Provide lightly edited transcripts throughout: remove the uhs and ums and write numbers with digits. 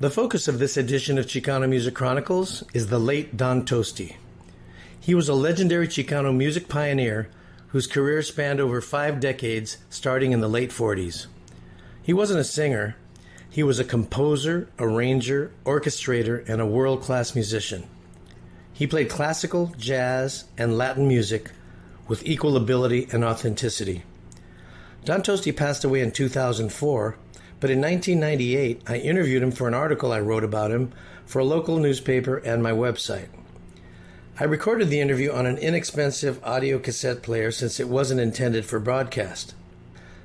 The focus of this edition of Chicano Music Chronicles is the late Don Tosti. He was a legendary Chicano music pioneer whose career spanned over 5 decades, starting in the late 40s. He wasn't a singer. He was a composer, arranger, orchestrator, and a world-class musician. He played classical, jazz, and Latin music with equal ability and authenticity. Don Tosti passed away in 2004, but in 1998, I interviewed him for an article I wrote about him for a local newspaper and my website. I recorded the interview on an inexpensive audio cassette player since it wasn't intended for broadcast.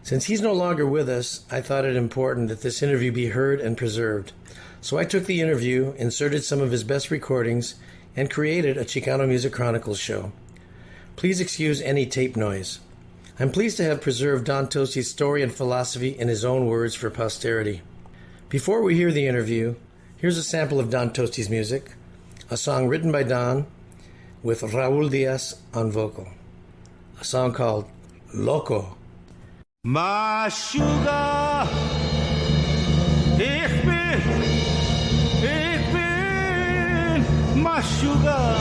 Since he's no longer with us, I thought it important that this interview be heard and preserved. So I took the interview, inserted some of his best recordings, and created a Chicano Music Chronicles show. Please excuse any tape noise. I'm pleased to have preserved Don Tosti's story and philosophy in his own words for posterity. Before we hear the interview, here's a sample of Don Tosti's music, a song written by Don with Raul Diaz on vocal, a song called Loco. My sugar, ich bin, my sugar,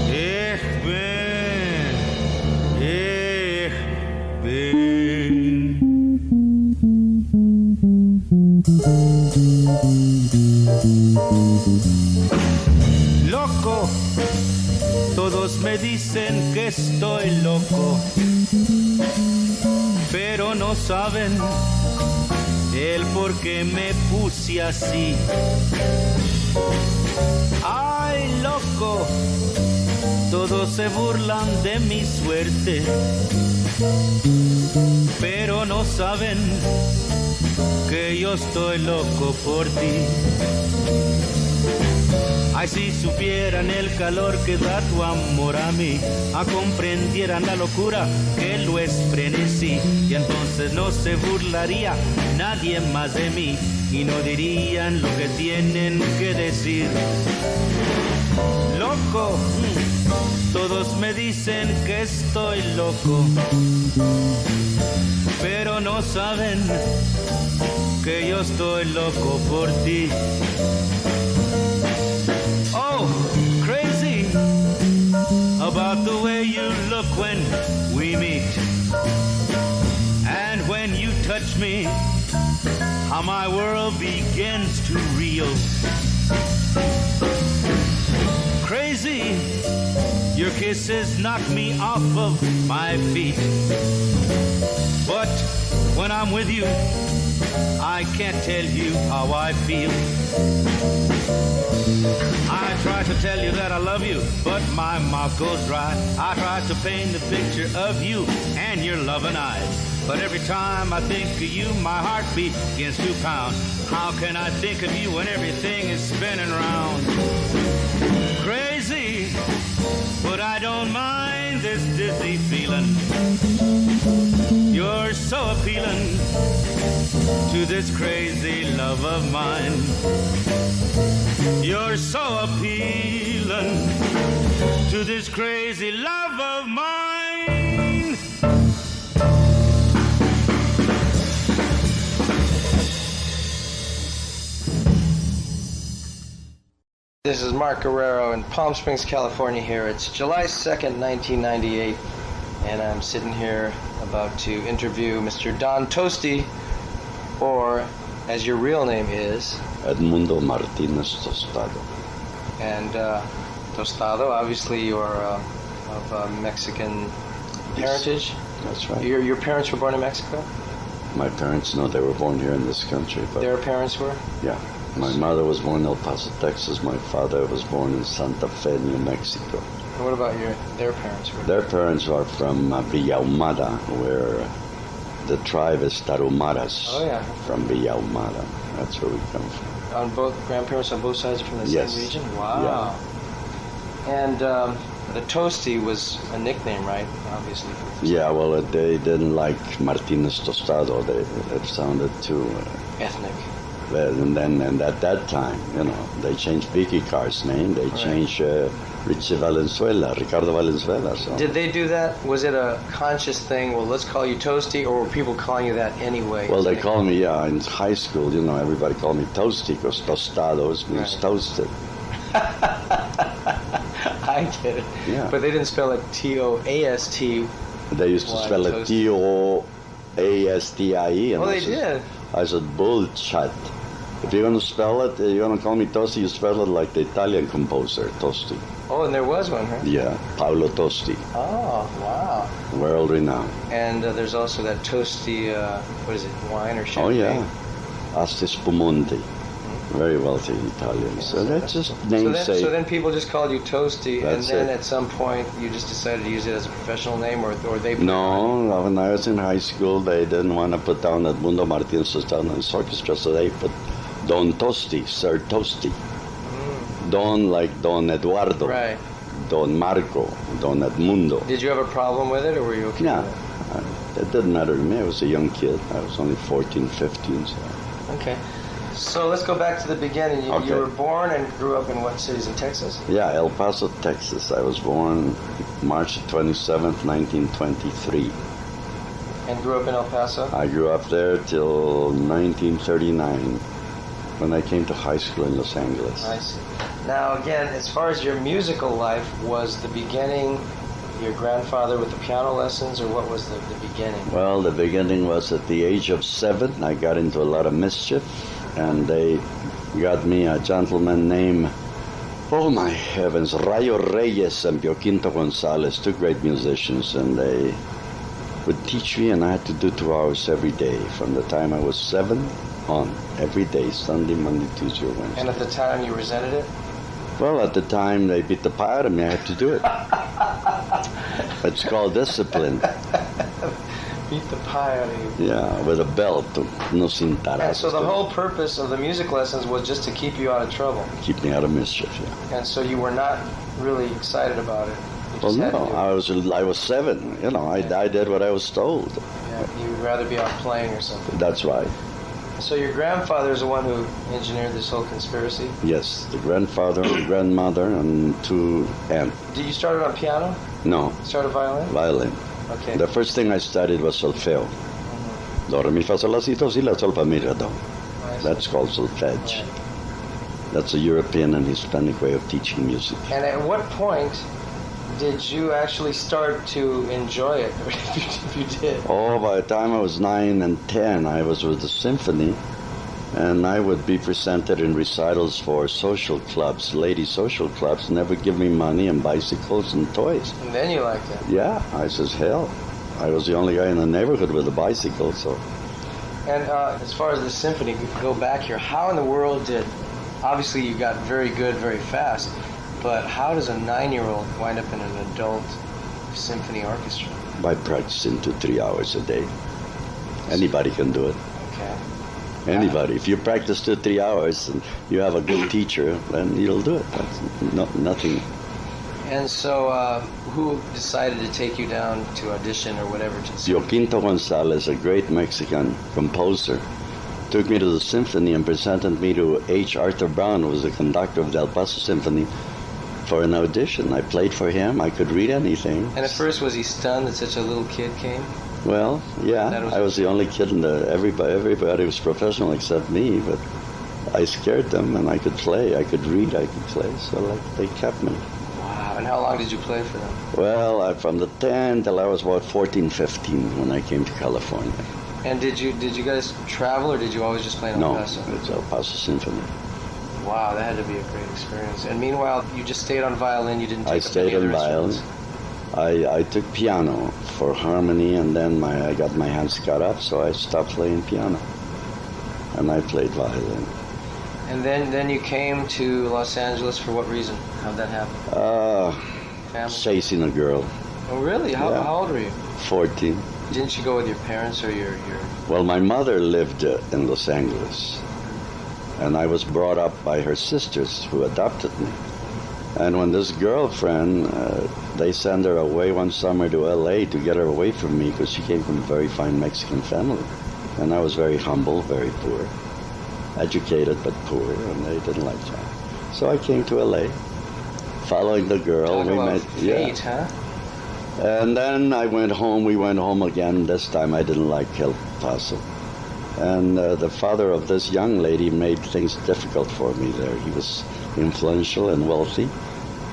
ich bin. Loco, todos me dicen que estoy loco, pero no saben el por qué me puse así. Ay, loco, todos se burlan de mi suerte, pero no saben que yo estoy loco por ti. Ay, si supieran el calor que da tu amor a mí, comprendieran la locura que lo es frenesí, y entonces no se burlaría nadie más de mí, y no dirían lo que tienen que decir. Loco, todos me dicen que estoy loco, pero no saben que yo estoy loco por ti. Oh, crazy about the way you look when we meet, and when you touch me, how my world begins to reel. Crazy, your kisses knock me off of my feet, but when I'm with you, I can't tell you how I feel. I try to tell you that I love you, but my mouth goes dry. I try to paint the picture of you and your loving eyes, but every time I think of you, my heart begins to pound. How can I think of you when everything is spinning round? Crazy, but I don't mind this dizzy feeling. You're so appealing to this crazy love of mine. You're so appealing to this crazy love of mine. This is Mark Guerrero in Palm Springs, California here. It's July 2nd, 1998, and I'm sitting here about to interview Mr. Don Tosti, or as your real name is... Edmundo Martinez Tostado. And Tostado, obviously you're of Mexican heritage. That's right. Your parents were born in Mexico? My parents, no, they were born here in this country. But their parents were? Yeah. My mother was born in El Paso, Texas. My father was born in Santa Fe, New Mexico. And what about their parents? Their parents are from Villa Ahumada, where the tribe is Tarumaras. Oh, yeah. From Villa Ahumada. That's where we come from. On both grandparents on both sides are from the Yes. same region? Wow. Yeah. And the Tosti was a nickname, right? Obviously. Yeah, well, they didn't like Martinez Tostado. It sounded too... ethnic. And at that time, they changed Vicky Carr's name. They changed Richie Valenzuela, Ricardo Valenzuela. So. Did they do that? Was it a conscious thing? Well, let's call you Tosti, or were people calling you that anyway? Well, they called me, in high school, everybody called me Tosti because tostados means toasted. I get it. Yeah. But they didn't spell it Toast. They used to spell it Toastie. Oh, they did? I said, bullshit. If you're going to spell it, you're going to call me Tosti, you spell it like the Italian composer, Tosti. Oh, and there was one, huh? Yeah, Paolo Tosti. Oh, wow. World renowned. And there's also that Tosti, what is it, wine or champagne? Oh, yeah. Asti Spumonti. Very wealthy Italians. So that's just namesake. So then people just called you Tosti, That's and then it. at some point you just decided to use it as a professional name, or they... No, when I was in high school, they didn't want to put down Edmundo Martinez down in the orchestra, so they put Don Tosti, Sir Tosti. Don like Don Eduardo. Right. Don Marco, Don Edmundo. Did you have a problem with it, or were you okay No, with it didn't matter to me. I was a young kid. I was only 14, 15. So. it? Okay. So let's go back to the beginning. You were born and grew up in what cities in Texas? Yeah, El Paso, Texas. I was born March 27th, 1923. And grew up in El Paso? I grew up there till 1939 when I came to high school in Los Angeles. I see. Now, again, as far as your musical life, was the beginning your grandfather with the piano lessons, or what was the beginning? Well, the beginning was at the age of 7. I got into a lot of mischief, and they got me a gentleman named, oh my heavens, Rayo Reyes and Pio Quinto Gonzalez, 2 great musicians, and they would teach me, and I had to do 2 hours every day from the time I was 7 on, every day, Sunday, Monday, Tuesday, or Wednesday. And at the time you resented it? Well, at the time they beat the pie out of me, I had to do it. It's called discipline. Beat the pie out of you. Yeah, with a belt, no cintarazos. And so the whole purpose of the music lessons was just to keep you out of trouble. Keep me out of mischief, yeah. And so you were not really excited about it. You Well, just had no, to do it. I was 7. I did what I was told. Yeah, you would rather be out playing or something. That's right. So your grandfather is the one who engineered this whole conspiracy? Yes, the grandfather, the grandmother, and 2 aunts. Did you start it on piano? No, Start a violin? violin. Okay. The first thing I studied was solfeo. Do, re, mi, fa, sol, la, si, do, si, la, sol, fa, mi, re, do. I see. That's called solfege. That's a European and Hispanic way of teaching music. And at what point did you actually start to enjoy it, if you did? Oh, by the time I was 9 and 10, I was with the symphony, and I would be presented in recitals for social clubs, lady social clubs, and they would give me money and bicycles and toys. And then you liked it. Yeah, I says, hell, I was the only guy in the neighborhood with a bicycle, so. And as far as the symphony, go back here, how in the world did, obviously you got very good very fast, but how does a 9-year-old wind up in an adult symphony orchestra? By practicing 2-3 hours a day. Anybody can do it. Okay. Anybody. If you practice 2-3 hours and you have a good teacher, then you'll do it. That's nothing. And so who decided to take you down to audition or whatever? Pio Quinto Gonzalez, a great Mexican composer, took me to the symphony and presented me to H. Arthur Brown, who was the conductor of the El Paso Symphony, for an audition. I played for him. I could read anything. And at first, was he stunned that such a little kid came? Well, yeah, I was the only kid in the. Everybody was professional except me, but I scared them, and I could play. I could read. I could play. So they kept me. Wow. And how long did you play for them? Well, from the 10 till I was about 14, 15 when I came to California. And did you guys travel, or did you always just play in El Paso? No, it's El Paso Symphony. Wow, that had to be a great experience. And meanwhile, you just stayed on violin. You didn't take I up stayed any other on violin. instruments? I took piano for harmony, and then I got my hands cut up, so I stopped playing piano. And I played violin. And then you came to Los Angeles for what reason? How'd that happen? Family? Chasing a girl. Oh, really? How old were you? 14. Didn't you go with your parents or your... Well, my mother lived in Los Angeles, and I was brought up by her sisters who adopted me. And when this girlfriend, they sent her away one summer to L.A. to get her away from me because she came from a very fine Mexican family. And I was very humble, very poor. educated but poor, and they didn't like that. So I came to LA, following the girl. Talk about fate, huh? And then I went home. We went home again. This time I didn't like El Paso. And the father of this young lady made things difficult for me there. He was influential and wealthy,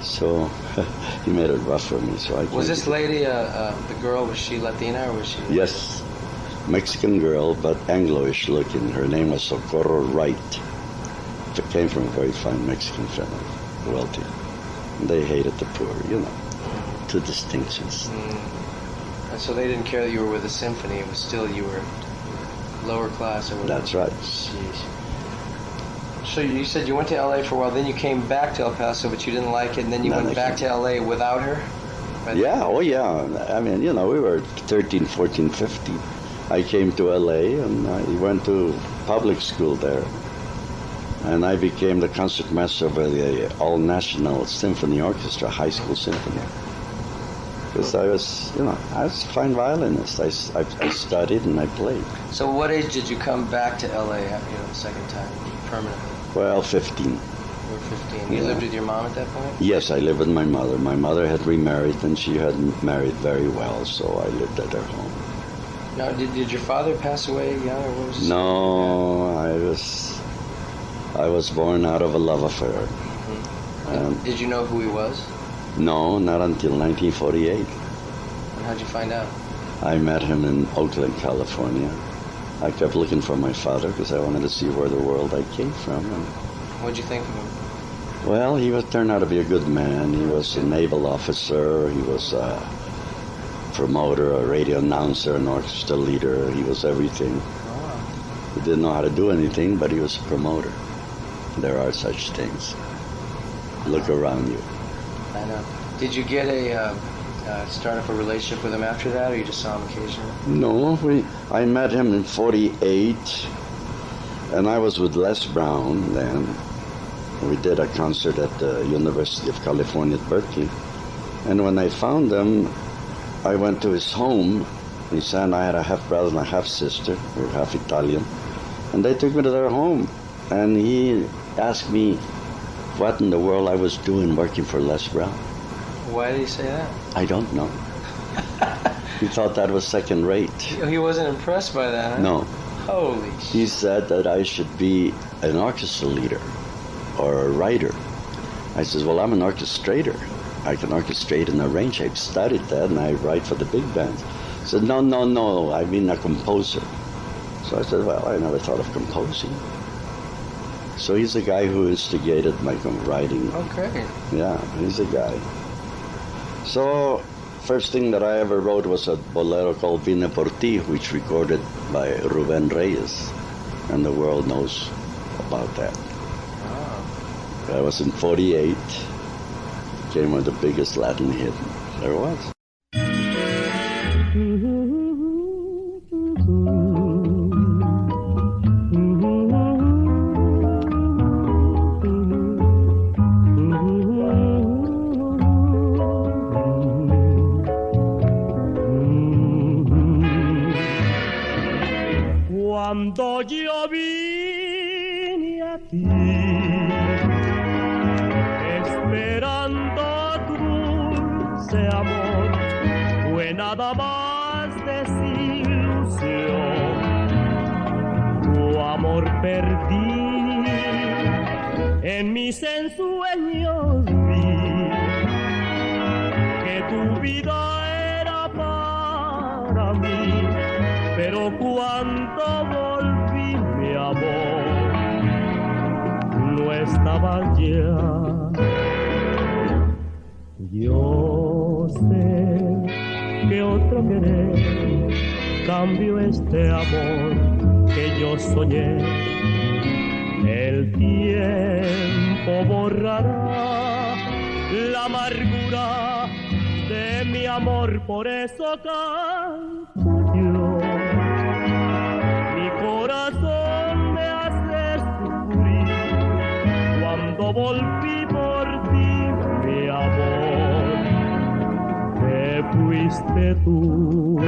so he made it rough for me. So I was this lady, the girl, was she Latina or was she? Yes, Mexican girl, but Anglo-ish looking. Her name was Socorro Wright. She came from a very fine Mexican family, wealthy. And they hated the poor, you know. Two distinctions. And so they didn't care that you were with the symphony. It was still you were lower class or whatever. That's right. Jeez. So you said you went to LA for a while, then you came back to El Paso, but you didn't like it, and then you went back to LA without her? Yeah, oh yeah. I mean, you know, we were 13, 14, 15. I came to LA and I went to public school there. And I became the concertmaster of the all-national symphony orchestra, high school symphony. Because I was a fine violinist. I studied and I played. So what age did you come back to LA, the second time, permanently? Well, 15. You were 15. You lived with your mom at that point? Yes, I lived with my mother. My mother had remarried and she had married very well, so I lived at her home. Now, did your father pass away young, or what was his No, I was born out of a love affair. Mm-hmm. Did you know who he was? No, not until 1948. And how'd you find out? I met him in Oakland, California. I kept looking for my father because I wanted to see where the world I came from. And what'd you think of him? Well, he turned out to be a good man. He was a naval officer. He was a promoter, a radio announcer, an orchestra leader. He was everything. Oh. He didn't know how to do anything, but he was a promoter. There are such things. Look around you. I know. Did you get start up a relationship with him after that, or you just saw him occasionally? No, I met him in 48, and I was with Les Brown then. We did a concert at the University of California at Berkeley. And when I found him, I went to his home. He said I had a half-brother and a half-sister, who were half Italian. And they took me to their home. And he asked me what in the world I was doing working for Les Brown. Why did he say that? I don't know. He thought that was second rate. He wasn't impressed by that, huh? No. Holy shit. He said that I should be an orchestra leader or a writer. I said, well, I'm an orchestrator. I can orchestrate and arrange. I've studied that and I write for the big bands. He said, no, I mean a composer. So I said, well, I never thought of composing. So he's the guy who instigated my writing. Okay. Yeah, he's a guy. So, first thing that I ever wrote was a bolero called Vine por Ti, which recorded by Rubén Reyes. And the world knows about that. Oh. That was in 48. Became one of the biggest Latin hits there was. Cuando yo vine a ti, esperando tu dulce amor, fue nada más desilusión. Tu amor perdí, en mis ensueños vi que tu vida era para mí, pero cuando volví, mi amor, no estaba ya. Yo sé que otro querer cambió este amor que yo soñé. El tiempo borrará la amargura de mi amor, por eso canto yo. Mi corazón me hace sufrir cuando volví por ti, mi amor, te fuiste tú.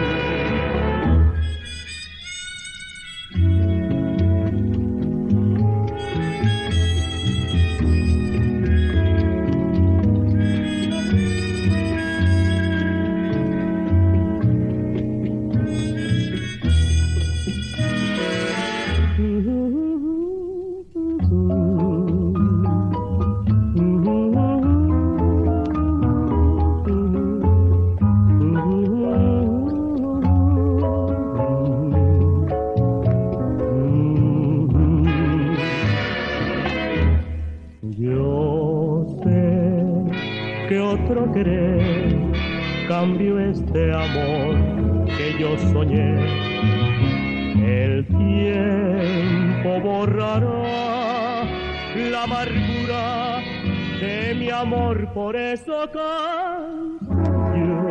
otro querer, cambio este amor que yo soñé. El tiempo borrará la amargura de mi amor, por eso canto yo.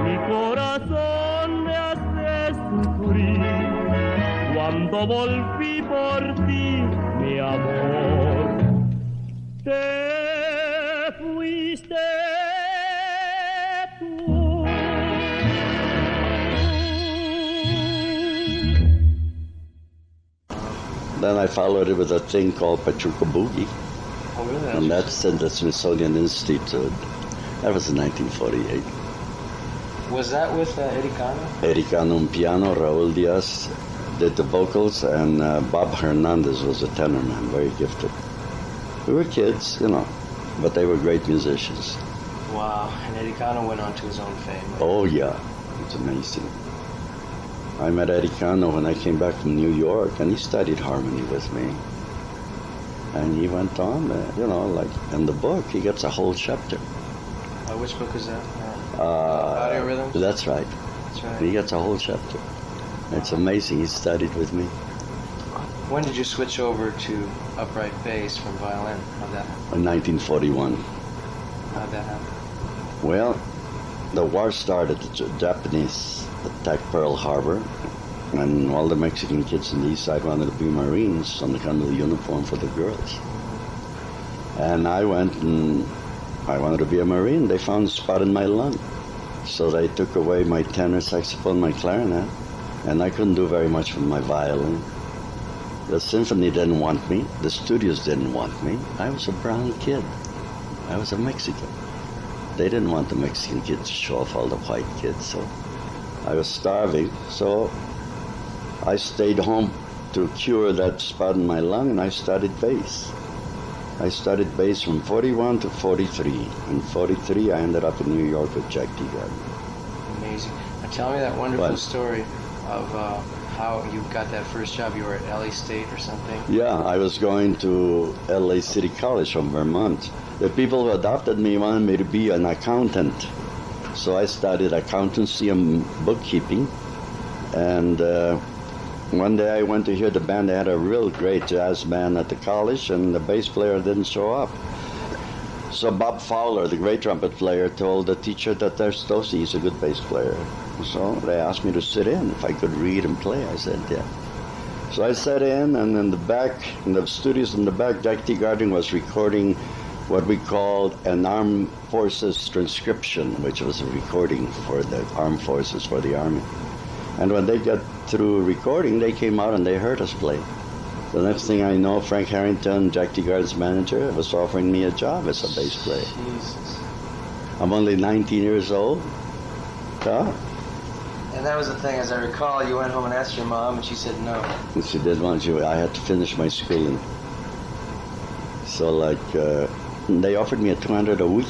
Mi corazón me hace sufrir cuando volví por ti, mi amor. Te fuiste tú. Then I followed it with a thing called Pachuca Boogie, Oh, really? and that's in the Smithsonian Institute. That was in 1948. Was that with Eddie Cano? Ericano on piano, Raul Diaz did the vocals, and Bob Hernandez was a tenor man, very gifted. We were kids, but they were great musicians. Wow, and Eddie Cano went on to his own fame. Oh, yeah, it's amazing. I met Eddie Cano when I came back from New York, and he studied harmony with me. And he went on, like in the book, he gets a whole chapter. Which book is that? Audio Rhythms? That's right. That's right. He gets a whole chapter. It's amazing. He studied with me. When did you switch over to upright bass from violin? How'd that happen? In 1941. How'd that happen? Well, the war started. The Japanese attacked Pearl Harbor, and all the Mexican kids on the east side wanted to be Marines on the kind of uniform for the girls. And I went and I wanted to be a Marine. They found a spot in my lung. So they took away my tenor saxophone, my clarinet, and I couldn't do very much with my violin. The symphony didn't want me. The studios didn't want me. I was a brown kid. I was a Mexican. They didn't want the Mexican kids to show off all the white kids, so I was starving. So I stayed home to cure that spot in my lung, and I studied bass. I studied bass from 41 to 43. In 43, I ended up in New York with Jack Teagarden. Amazing. Now tell me that wonderful What? story of how you got that first job. You were at LA State or something? Yeah, I was going to LA City College from Vermont. The people who adopted me wanted me to be an accountant. So I studied accountancy and bookkeeping. And one day I went to hear the band. They had a real great jazz band at the college, and the bass player didn't show up. So Bob Fowler, the great trumpet player, told the teacher that there's Tosti, he's a good bass player. So they asked me to sit in if I could read and play. I said, yeah. So I sat in, and in the back, in the studios in the back, Jack Teagarden was recording what we called an Armed Forces transcription, which was a recording for the Armed Forces, for the Army. And when they got through recording, they came out and they heard us play. The next thing I know, Frank Harrington, Jack Teagarden's manager, was offering me a job as a bass player. Jesus. I'm only 19 years old. Yeah. And that was the thing, as I recall, you went home and asked your mom, and she said no. And she didn't want you. I had to finish my schooling. So, they offered me a $200 a week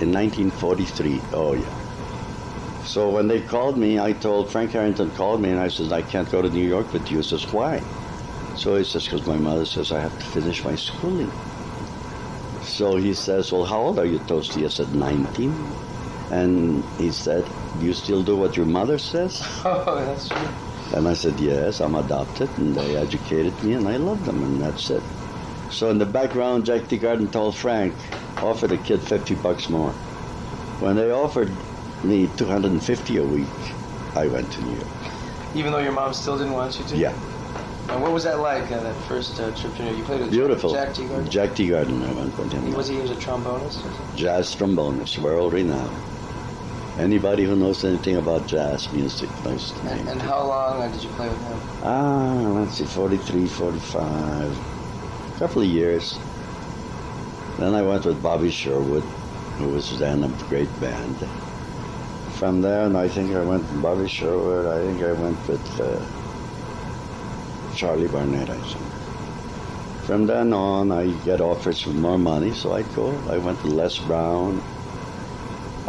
in 1943. Oh, yeah. So when they called me, I told Frank Harrington called me, and I said, I can't go to New York with you. He says, why? So he says, because my mother says I have to finish my schooling. So he says, well, how old are you, Tosti? I said, 19. And he said, do you still do what your mother says? Oh, that's true. And I said, yes, I'm adopted, and they educated me, and I love them, and that's it. So in the background, Jack Teagarden told Frank, offer the kid $50 more. When they offered me $250 a week, I went to New York. Even though your mom still didn't want you to? Yeah. And what was that like, that first trip to New York? You played with Beautiful. Jack Teagarden? Jack Teagarden, I went with him. He was a trombonist or something? Jazz trombonist, world renowned. Anybody who knows anything about jazz music knows the name. And how long did you play with him? Let's see, 43, 45. A couple of years. Then I went with Bobby Sherwood, who was then a great band. From there, and I think I went with Bobby Sherwood. I think I went with Charlie Barnett, I think. From then on, I get offers for more money, so I'd go. I went to Les Brown.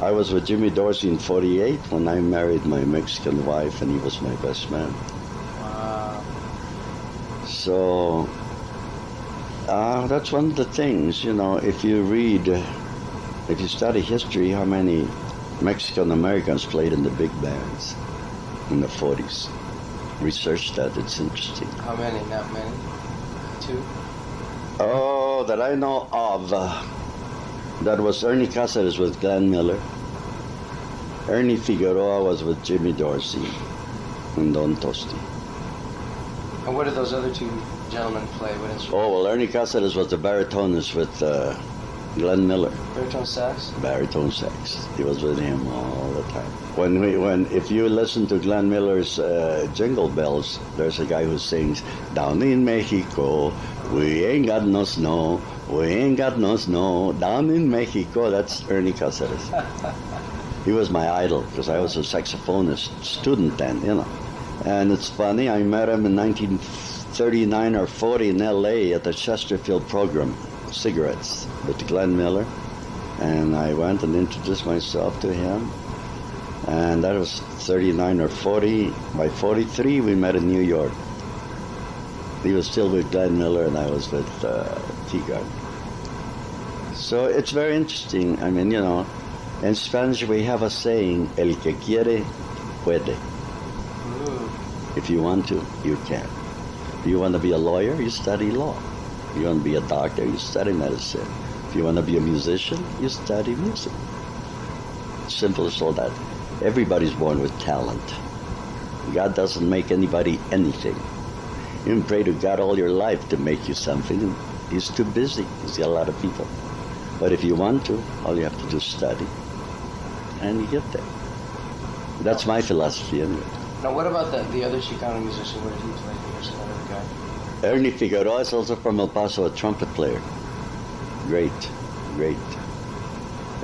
I was with Jimmy Dorsey in 48 when I married my Mexican wife, and he was my best man. Wow. So that's one of the things, if you read if you study history, how many Mexican Americans played in the big bands in the 40s? Research that, it's interesting. How many? Not many? 2? Oh, that I know of. That was Ernie Cáceres with Glenn Miller. Ernie Figueroa was with Jimmy Dorsey and Don Tosti. And what did those other 2 gentlemen play? What instrument? Oh, well, Ernie Cáceres was the baritonist with Glenn Miller. Baritone sax? Baritone sax. He was with him all the time. If you listen to Glenn Miller's Jingle Bells, there's a guy who sings, "Down in Mexico, we ain't got no snow, we ain't got no snow, down in Mexico." That's Ernie Cáceres. He was my idol because I was a saxophonist student then, you know. And it's funny, I met him in 1939 or 40 in L.A. at the Chesterfield program, cigarettes, with Glenn Miller. And I went and introduced myself to him. And that was 39 or 40. By 43, we met in New York. He was still with Glenn Miller, and I was with Tigard. So it's very interesting. I mean, you know, in Spanish we have a saying, "El que quiere, puede." If you want to, you can. If you want to be a lawyer, you study law. If you want to be a doctor, you study medicine. If you want to be a musician, you study music. Simple as all that. Everybody's born with talent. God doesn't make anybody anything. You can pray to God all your life to make you something. He's too busy. He's got a lot of people. But if you want to, all you have to do is study. And you get there. That's my philosophy anyway. Now, what about the other Chicano musician? What did he play? There's another guy. Ernie Figueroa is also from El Paso, a trumpet player. Great.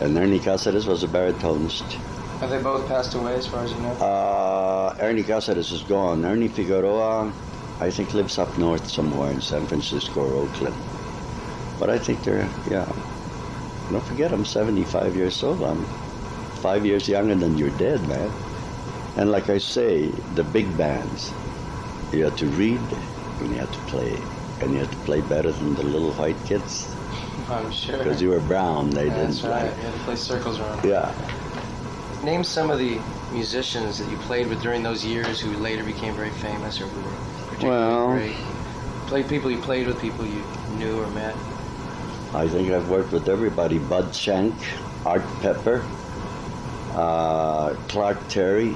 And Ernie Cáceres was a baritonist. Have they both passed away as far as you know? Ernie Cáceres is gone. Ernie Figueroa, I think, lives up north somewhere in San Francisco or Oakland. But I think they're, yeah. Don't forget, I'm 75 years old. I'm 5 years younger than you're dead, man. And like I say, the big bands, you had to read and you had to play. And you had to play better than the little white kids. I'm sure. Because you were brown, they didn't. That's right. You had to play circles around. Yeah. Name some of the musicians that you played with during those years who later became very famous or who were particularly great. People you played with, people you knew or met. I think I've worked with everybody. Bud Shank, Art Pepper, Clark Terry,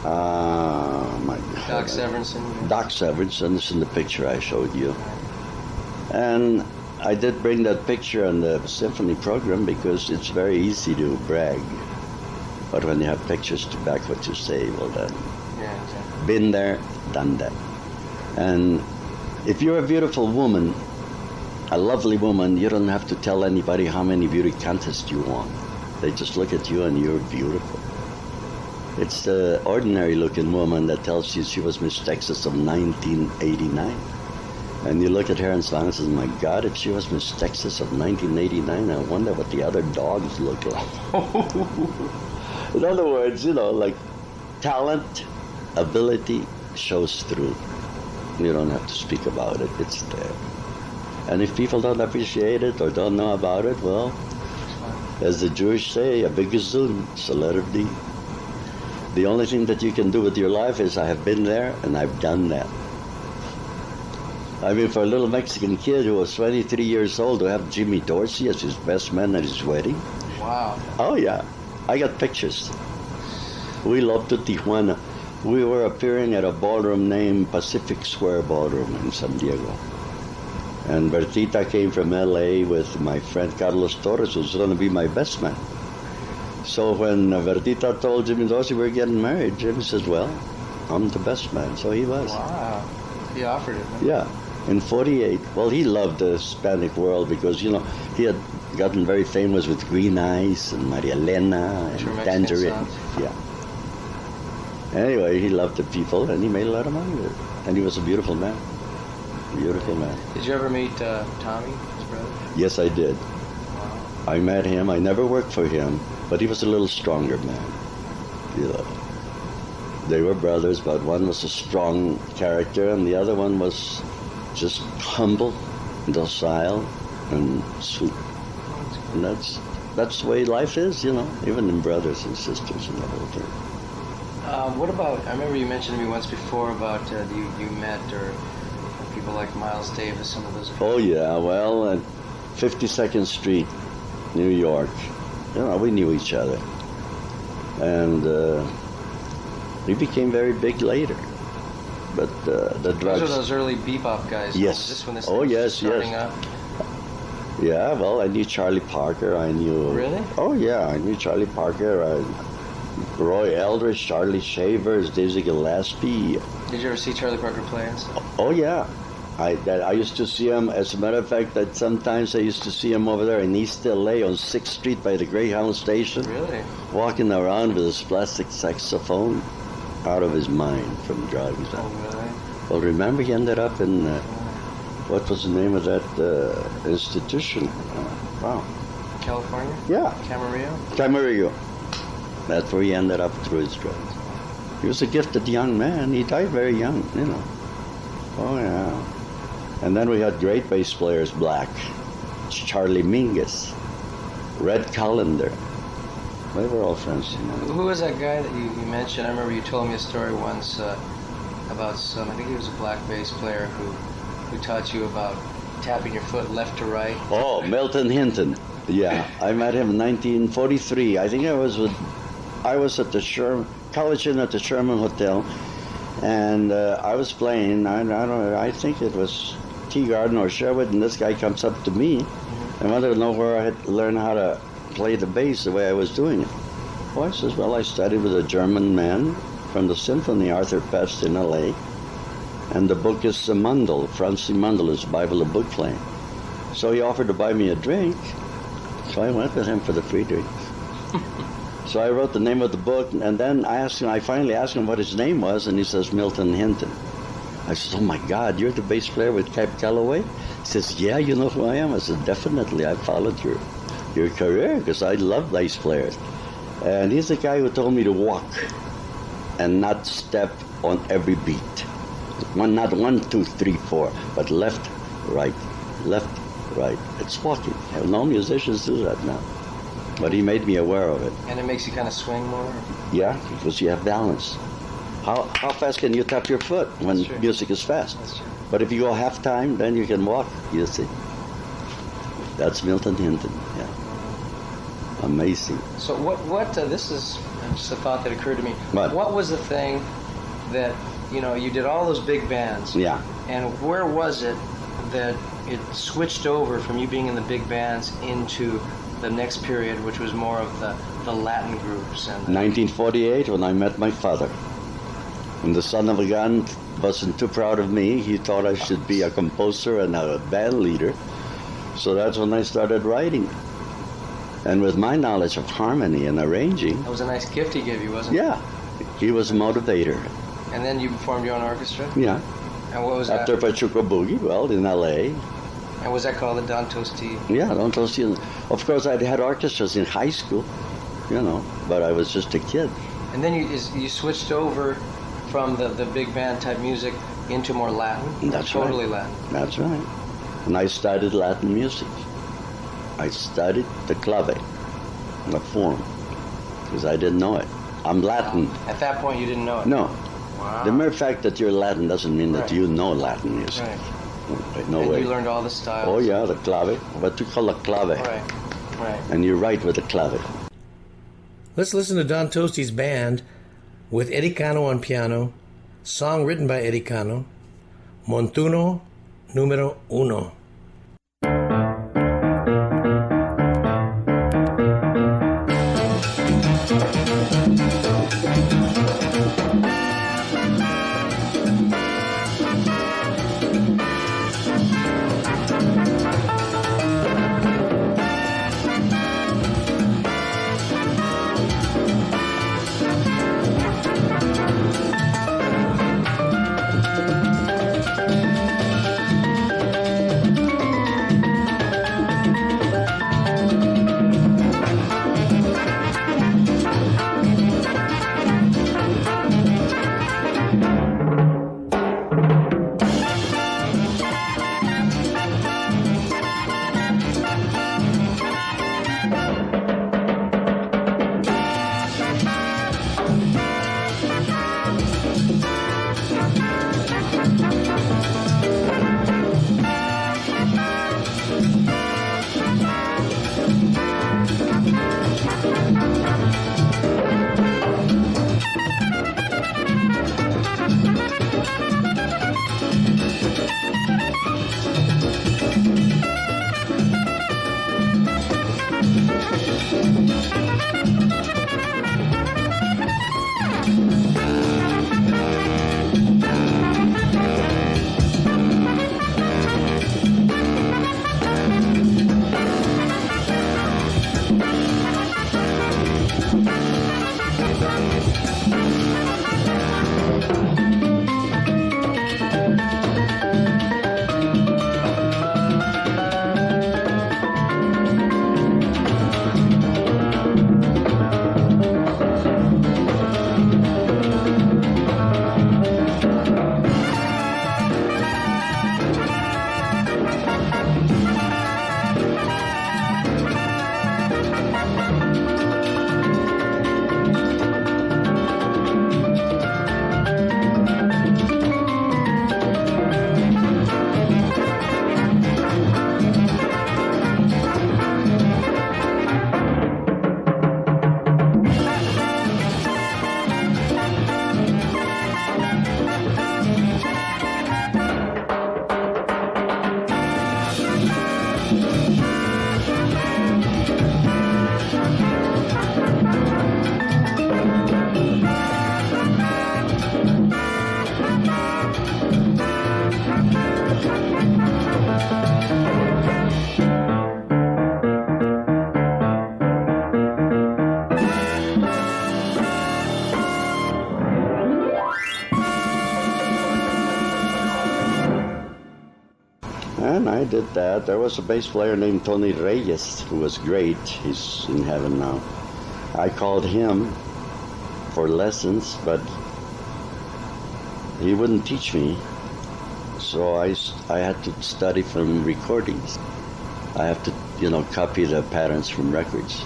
Doc Severinsen. Doc Severinsen is in the picture I showed you. And I did bring that picture on the symphony program because it's very easy to brag. But when you have pictures to back what you say, well then, Yeah, exactly. been there, done that. And if you're a beautiful woman, a lovely woman, you don't have to tell anybody how many beauty contests you won. They just look at you and you're beautiful. It's the ordinary looking woman that tells you she was Miss Texas of 1989. And you look at her and says, my God, if she was Miss Texas of 1989, I wonder what the other dogs look like. In other words, you know, like talent, ability shows through. You don't have to speak about it, it's there. And if people don't appreciate it or don't know about it, well, as the Jewish say, a big gazun, it's a letter D. The only thing that you can do with your life is I have been there and I've done that. I mean, for a little Mexican kid who was 23 years old to have Jimmy Dorsey as his best man at his wedding. Wow. Oh, yeah. I got pictures. We loved to Tijuana. We were appearing at a ballroom named Pacific Square Ballroom in San Diego. And Bertita came from L.A. with my friend Carlos Torres, who's going to be my best man. So when Bertita told Jimmy Dorsey we were getting married, Jimmy says, well, I'm the best man. So he was. Wow. He offered it. Huh? Yeah. In 48. Well, he loved the Hispanic world because, you know, he had gotten very famous with Green Eyes and Maria Elena and Tangerine. Yeah. Anyway, he loved the people and he made a lot of money with it. And he was a beautiful man. Beautiful man. Did you ever meet Tommy, his brother? Yes, I did. Wow. I met him. I never worked for him, but he was a little stronger man. You know. They were brothers, but one was a strong character and the other one was just humble, docile, and sweet. And that's the way life is, you know, even in brothers and sisters and the whole thing. What about, I remember you mentioned to me once before about you met or people like Miles Davis, some of those people. Oh, yeah, well, at 52nd Street, New York, you know, we knew each other. And we became very big later. But the drugs... Those are those early bebop guys. Yes. Is this when this Oh, was yes, starting yes. up? Yeah, well, I knew Charlie Parker. I knew... Really? Oh, yeah, I knew Charlie Parker. Roy Eldridge, Charlie Shavers, Dizzy Gillespie. Did you ever see Charlie Parker play and stuff? Oh, yeah. I used to see him, as a matter of fact, that sometimes I used to see him over there in East L.A. on 6th Street by the Greyhound station. Really? Walking around with his plastic saxophone, out of his mind from drugs. Oh, really? Well, remember he ended up in, what was the name of that institution? Wow. California? Yeah. Camarillo? Camarillo. That's where he ended up through his drugs. He was a gifted young man. He died very young, you know. Oh, yeah. And then we had great bass players, Black, Charlie Mingus, Red Callender. They were all friends, you know. Who was that guy that you mentioned? I remember you told me a story once about some, I think he was a black bass player who taught you about tapping your foot left to right. Oh, Milton Hinton. Yeah, I met him in 1943. I think I was at the College Inn at the Sherman Hotel, and I was playing. I think it was Tea Garden or Sherwood, and this guy comes up to me and wanted to know where I had learned how to play the bass the way I was doing it. Well, I says, well, I studied with a German man from the symphony, Arthur Pest in L.A., and the book is Mundell, Franz C. Mundell, his Bible of book playing. So he offered to buy me a drink, so I went with him for the free drinks. So I wrote the name of the book, and then I finally asked him what his name was, and he says, Milton Hinton. I said, oh my God, you're the bass player with Cap Calloway? He says, yeah, you know who I am? I said, definitely, I followed your career, because I love bass players. And he's the guy who told me to walk and not step on every beat. Not 1, 2, 3, 4, but left, right, left, right. It's walking. No musicians do that now. But he made me aware of it. And it makes you kind of swing more? Yeah, because you have balance. How fast can you tap your foot when music is fast? That's true. But if you go half time, then you can walk, you see. That's Milton Hinton, yeah. Amazing. So what this is just a thought that occurred to me. What was the thing that, you did all those big bands. Yeah. And where was it that it switched over from you being in the big bands into the next period, which was more of the Latin groups? And 1948, when I met my father. And the son of a gun wasn't too proud of me. He thought I should be a composer and a band leader. So that's when I started writing. And with my knowledge of harmony and arranging... That was a nice gift he gave you, wasn't it? Yeah. He was a motivator. And then you formed your own orchestra? Yeah. And what was After that? Pachuco Boogie, well, in L.A. And was that called the Don Tosti? Yeah, Don Tosti. Of course, I'd had orchestras in high school, but I was just a kid. And then you switched over from the big band type music into more Latin? That's totally right. Latin. That's right. And I studied Latin music. I studied the clave, the form, because I didn't know it. I'm Latin. At that point, you didn't know it? No. Wow. The mere fact that you're Latin doesn't mean that Right. you know Latin music. Right. No And way. you learned all the styles? Oh, yeah, the clave. What we call a clave. Right. And you write with the clave. Let's listen to Don Tosti's band with Eddie Cano on piano, song written by Eddie Cano, Montuno Número Uno. And I did that. There was a bass player named Tony Reyes who was great. He's in heaven now. I called him for lessons, but he wouldn't teach me. So I had to study from recordings. I have to, copy the patterns from records.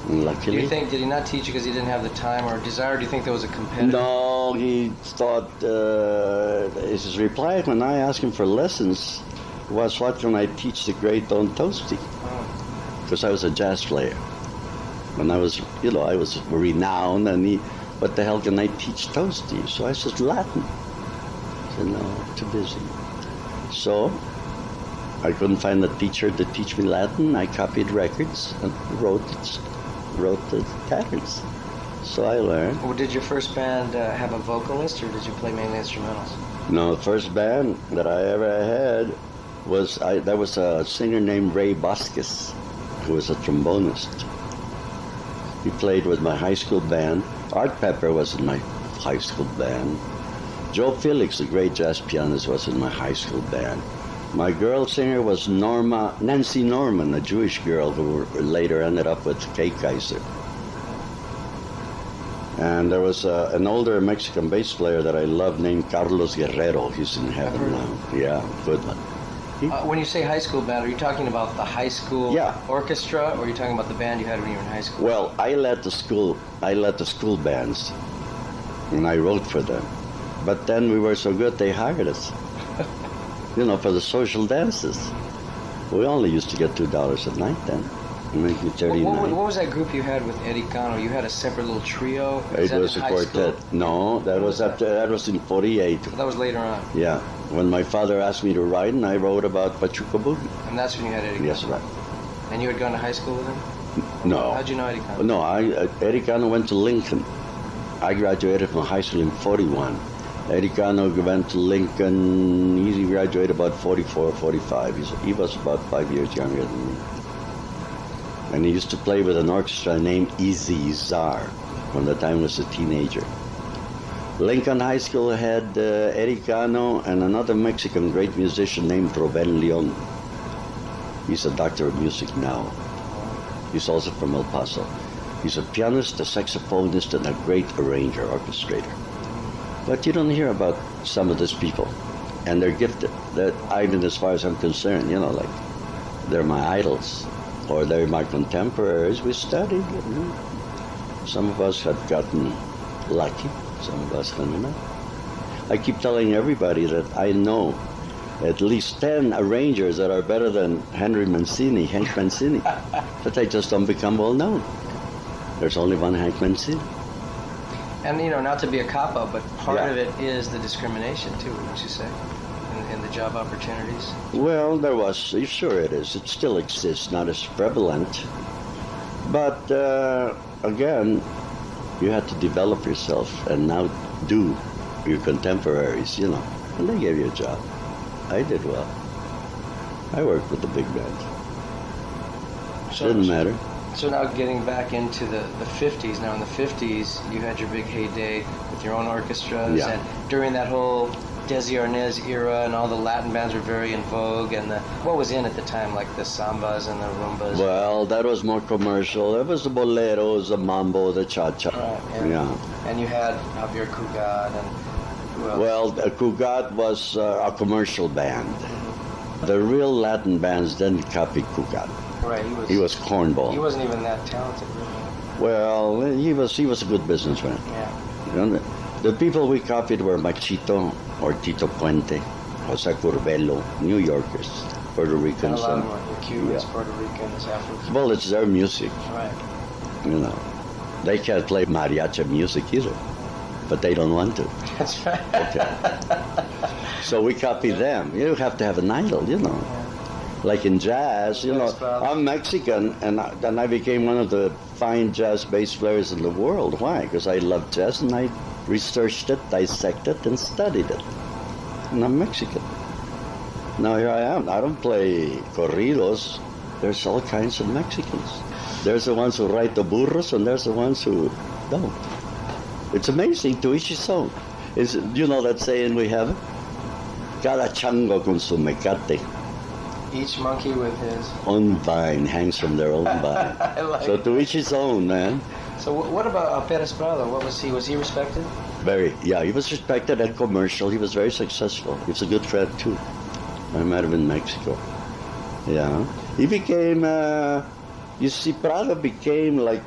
And luckily, Do you think, did he not teach you because he didn't have the time or desire? Do you think there was a competitive? no, he thought, his reply when I asked him for lessons was, what can I teach the great Don Tosti? Because I was a jazz player. When I was, I was renowned, and what the hell can I teach Tosti? So I said, Latin. I said, no, too busy. So I couldn't find a teacher to teach me Latin. I copied records and wrote the patterns. So I learned. Well, did your first band have a vocalist, or did you play mainly instrumentals? No, the first band that I ever had was there was a singer named Ray Bosques, who was a trombonist. He played with my high school band. Art Pepper was in my high school band. Joe Felix, the great jazz pianist, was in my high school band. My girl singer was Nancy Norman, a Jewish girl who later ended up with Kay Kaiser. And there was an older Mexican bass player that I loved named Carlos Guerrero. He's in heaven now. Yeah, good one. When you say high school band, are you talking about the high school orchestra, or are you talking about the band you had when you were in high school? Well, I led the school bands, and I wrote for them. But then we were so good, they hired us. For the social dances. We only used to get $2 a night then. Making 39. What was that group you had with Eddie Cano? You had a separate little trio? It was a quartet. School? No, that was in 48. That was later on. Yeah. When my father asked me to write, and I wrote about Pachuca Boogie. And that's when you had Eddie Cano? Yes, right. And you had gone to high school with him? No. How'd you know Eddie Cano? No, Eddie Cano went to Lincoln. I graduated from high school in 41. Eddie Cano went to Lincoln. He graduated about 44, 45. He was about 5 years younger than me. And he used to play with an orchestra named Easy Czar from the time he was a teenager. Lincoln High School had Eddie Cano and another Mexican great musician named Rubén León. He's a doctor of music now. He's also from El Paso. He's a pianist, a saxophonist, and a great arranger, orchestrator. But you don't hear about some of these people. And they're gifted. As far as I'm concerned, like, they're my idols. Or they're my contemporaries. We studied. Some of us have gotten lucky. Some of us have not. I keep telling everybody that I know at least 10 arrangers that are better than Hank Mancini, but they just don't become well known. There's only one Hank Mancini. And, not to be a cop-out, but part of it is the discrimination, too, wouldn't you say? In the job opportunities? Well, there was. Sure it is. It still exists, not as prevalent. But, again, you had to develop yourself and now do your contemporaries, and they gave you a job. I did well. I worked with the big band. Didn't matter. So now getting back into the 50s, now in the 50s, you had your big heyday with your own orchestras. Yeah. And during that whole Desi Arnaz era, and all the Latin bands were very in vogue, and what was in at the time, like the sambas and the rumbas? Well, that was more commercial. There was the boleros, the mambo, the cha-cha. Right, and you had Javier Cugat and who else? Well, Cugat was a commercial band. The real Latin bands didn't copy Cugat. Right, he was cornball. He wasn't even that talented, really. Well, he was a good businessman. Yeah. The people we copied were Machito or Tito Puente, Jose Curbelo, New Yorkers, Puerto Ricans. And a lot of them were Cubans, Puerto Ricans, Africans. Well, it's their music. Right. They can't play mariachi music either, but they don't want to. That's right. Okay. So we copy them. You have to have an idol, Yeah. Like in jazz, I'm Mexican, and I became one of the fine jazz bass players in the world. Why? Because I love jazz, and I researched it, dissected it, and studied it. And I'm Mexican. Now here I am. I don't play corridos. There's all kinds of Mexicans. There's the ones who ride the burros, and there's the ones who don't. It's amazing, to each his own. You know that saying we have? cada chango con su mecate. Each monkey with his Own vine hangs from their own vine. I like So it. to each his own, man. So what about Perez Prado? What was he? Was he respected? Very, yeah, he was respected and commercial. He was very successful. He was a good friend too. I met him in Mexico. Yeah. He became, you see, Prado became like,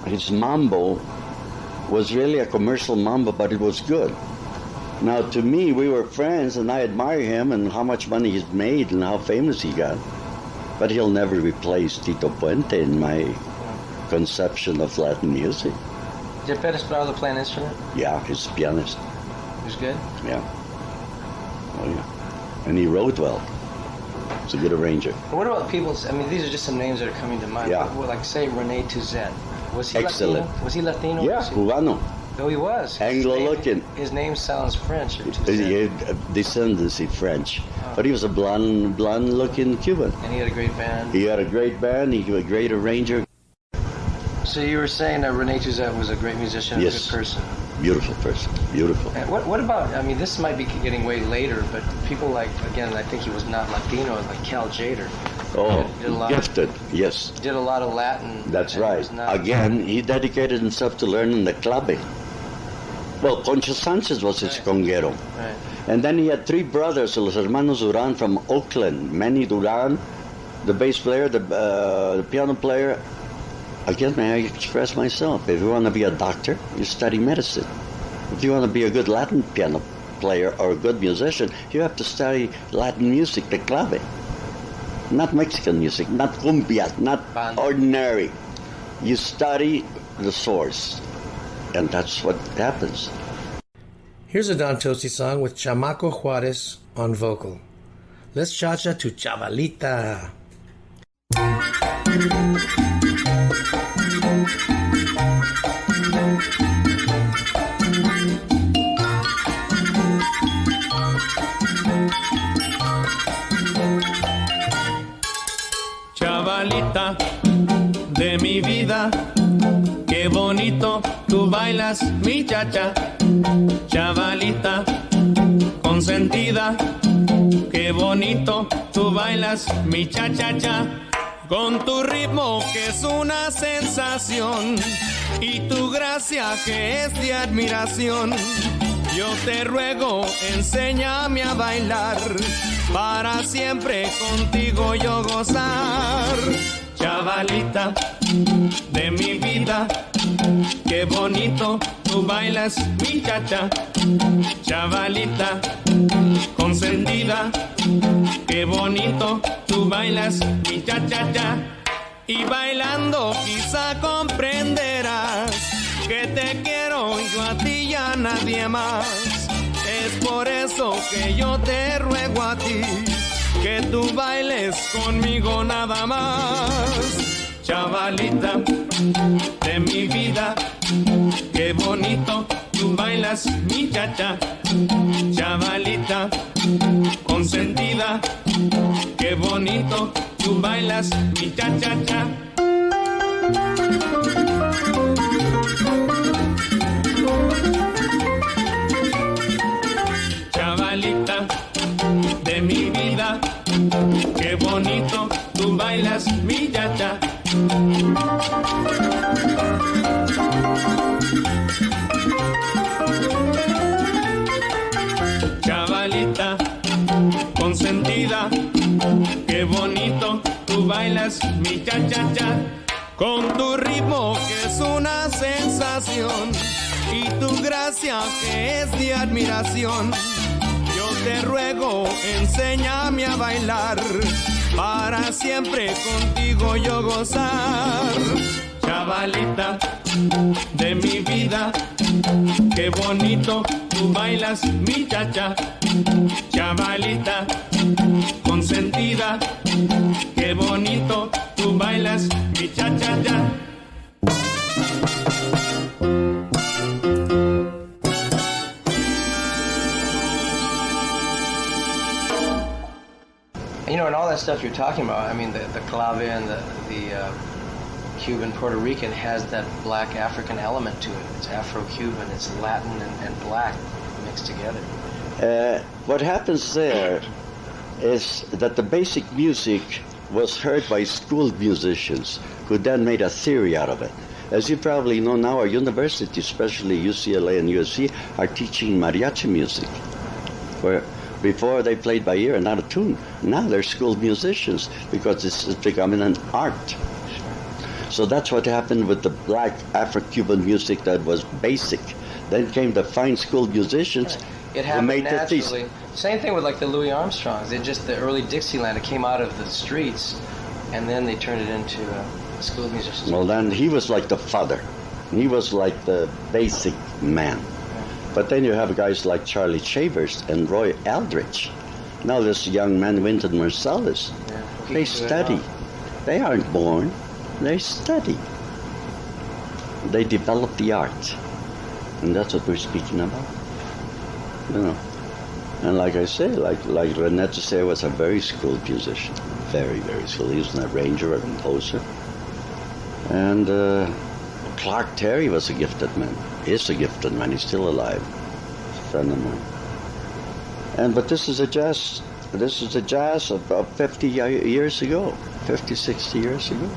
his mambo was really a commercial mambo, but it was good. Now, to me, we were friends, and I admire him and how much money he's made and how famous he got. But he'll never replace Tito Puente in my conception of Latin music. Did Perez Prado play an instrument? Yeah, he's a pianist. He was good. Yeah. Oh, yeah. And he wrote well. He's a good arranger. What about people? I mean, these are just some names that are coming to mind. Yeah. What, like, say, Rene Touzet. Was he Excellent. Latino? Was he Latino? Yeah, Was he? Cubano. No, he was. Anglo-looking. His name sounds French. Or He Touzet. had descendancy French. But he was a blonde-looking Cuban. And he had a great band. He had a great band. He was a great arranger. So you were saying that Rene Touzet was a great musician and Yes. a good person. Beautiful person. Beautiful. And what about, I mean, this might be getting way later, but people like, again, I think he was not Latino, like Cal Jader. Oh, Did a lot- gifted. Yes. Did a lot of Latin. That's and right. was not- Again, he dedicated himself to learning the clave. Well, Concha Sanchez was his conguero. Right. And then he had three brothers, los hermanos Duran from Oakland. Manny Duran, the bass player, the piano player. Again, may I express myself? If you want to be a doctor, you study medicine. If you want to be a good Latin piano player or a good musician, you have to study Latin music, the clave. Not Mexican music, not cumbia, not Banda. ordinary. You study the source. And that's what happens. Here's a Don Tosti song with Chamaco Juarez on vocal. Let's cha-cha to Chavalita. Chavalita de mi vida, qué bonito tú bailas mi chacha. Chavalita consentida, qué bonito tú bailas mi cha-cha-cha. Con tu ritmo que es una sensación y tu gracia que es de admiración. Yo te ruego, enséñame a bailar, para siempre contigo yo gozar. Chavalita de mi vida, qué bonito tú bailas mi chacha. Chavalita consentida, qué bonito tú bailas mi cha-cha-cha. Y bailando quizá comprenderás que te quiero yo a ti y a nadie más. Es por eso que yo te ruego a ti que tú bailes conmigo nada más. Chavalita de mi vida, qué bonito tú bailas mi chacha. Chavalita consentida, qué bonito tú bailas mi cha-cha-cha. Chavalita de mi vida, qué bonito tú bailas mi cha-cha. Chavalita consentida, qué bonito tú bailas mi cha-cha-cha. Con tu ritmo que es una sensación y tu gracia que es de admiración. Yo te ruego, enséñame a bailar, para siempre contigo yo gozar. Chavalita de mi vida, qué bonito tú bailas mi chacha. Chavalita consentida, qué bonito tú bailas mi cha-cha-cha. You know, and all that stuff you're talking about, I mean, the clave and the Cuban Puerto Rican has that black African element to it. It's Afro-Cuban, it's Latin and black mixed together. What happens there is that the basic music was heard by school musicians who then made a theory out of it. As you probably know now, our universities, especially UCLA and USC, are teaching mariachi music, where before they played by ear and not a tune. Now they're school musicians because it's becoming an art. So that's what happened with the black Afro-Cuban music that was basic. Then came the fine school musicians It who happened made the naturally. thesis. Same thing with like the Louis Armstrongs. They just the early Dixieland. It came out of the streets, and then they turned it into school musicians. Well, then he was like the father. He was like the basic man. But then you have guys like Charlie Shavers and Roy Eldridge. Now this young man, Wynton Marsalis, Yeah, they study. They aren't born. They study. They develop the art. And that's what we're speaking about. You know. And like I say, like René Tessé was a very skilled musician. Very, very skilled. He was an arranger, a composer. And Clark Terry was a gifted man. Is a gifted man. He's still alive. He's a friend of mine. But this is a jazz. This is the jazz of 50 years ago. 50, 60 years ago.